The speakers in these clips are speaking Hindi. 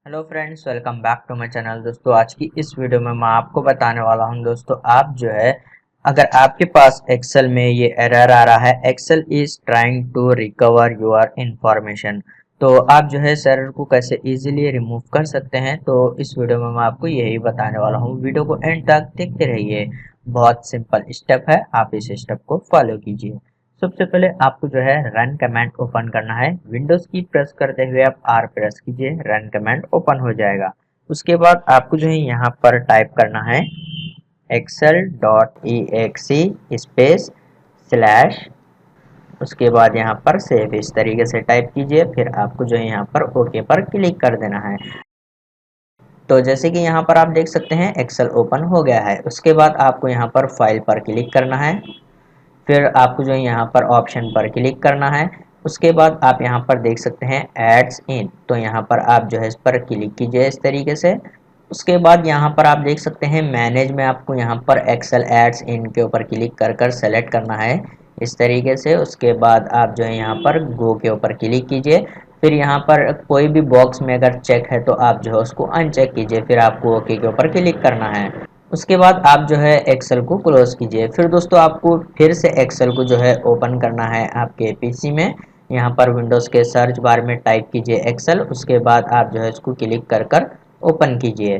Hello friends, welcome back to my channel. दोस्तों, आज की इस वीडियो में मैं आपको बताने वाला हूं दोस्तों, आप जो है अगर आपके पास एक्सेल में ये एरर आ रहा है, Excel is trying to recover your information, तो आप जो है इस एरर को कैसे इजीली रिमूव कर सकते हैं। तो इस वीडियो में मैं आपको यही बताने वाला हूँ। वीडियो को एंड तक देखते रहिए। बहुत सिंपल स्टेप है, आप इस स्टेप को फॉलो कीजिए। सबसे पहले आपको जो है रन कमांड ओपन करना है। विंडोज की प्रेस करते हुए आप आर प्रेस कीजिए, रन कमांड ओपन हो जाएगा। उसके बाद आपको जो है यहाँ पर टाइप करना है excel.exe स्पेस स्लैश, उसके बाद यहाँ पर सेव इस तरीके से टाइप कीजिए। फिर आपको जो है यहाँ पर ओके पर क्लिक कर देना है। तो जैसे कि यहाँ पर आप देख सकते हैं एक्सेल ओपन हो गया है। उसके बाद आपको यहाँ पर फाइल पर क्लिक करना है। फिर आपको जो है यहाँ पर ऑप्शन पर क्लिक करना है। उसके बाद आप यहाँ पर देख सकते हैं एड्स इन, तो यहाँ पर आप जो है इस पर क्लिक कीजिए इस तरीके से। उसके बाद यहाँ पर आप देख सकते हैं मैनेज में आपको यहाँ पर एक्सेल एड्स इन के ऊपर क्लिक कर कर सेलेक्ट करना है इस तरीके से। उसके बाद आप जो है यहाँ पर गो के ऊपर क्लिक कीजिए। फिर यहाँ पर कोई भी बॉक्स में अगर चेक है तो आप जो है उसको अनचेक कीजिए। फिर आपको ओके के ऊपर क्लिक करना है। उसके बाद आप जो है एक्सेल को क्लोज कीजिए। फिर दोस्तों आपको फिर से एक्सेल को जो है ओपन करना है आपके पीसी में। यहाँ पर विंडोज़ के सर्च बार में टाइप कीजिए एक्सेल। उसके बाद आप जो है इसको क्लिक कर कर ओपन कीजिए।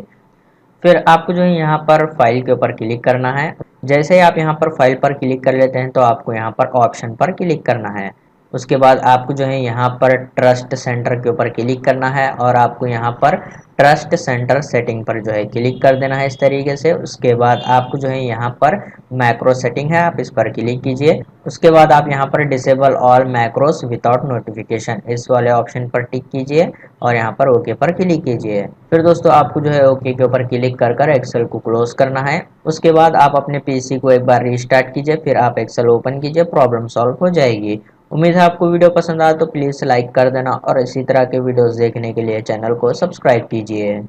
फिर आपको जो है यहाँ पर फाइल के ऊपर क्लिक करना है। जैसे ही आप यहाँ पर फाइल पर क्लिक कर लेते हैं तो आपको यहाँ पर ऑप्शन पर क्लिक करना है। उसके बाद आपको जो है यहाँ पर ट्रस्ट सेंटर के ऊपर क्लिक करना है और आपको यहाँ पर ट्रस्ट सेंटर सेटिंग पर जो है क्लिक कर देना है इस तरीके से। उसके बाद आपको जो है यहाँ पर मैक्रो सेटिंग है, आप इस पर क्लिक कीजिए। उसके बाद आप यहाँ पर disable all macros without notification इस वाले ऑप्शन पर टिक कीजिए और यहाँ पर ओके पर क्लिक कीजिए। फिर दोस्तों आपको जो है ओके के ऊपर क्लिक कर कर एक्सेल को क्लोज करना है। उसके बाद आप अपने पीसी को एक बार रीस्टार्ट कीजिए, फिर आप एक्सेल ओपन कीजिए, प्रॉब्लम सॉल्व हो जाएगी। उम्मीद है आपको वीडियो पसंद आया तो प्लीज़ लाइक कर देना और इसी तरह के वीडियोस देखने के लिए चैनल को सब्सक्राइब कीजिए।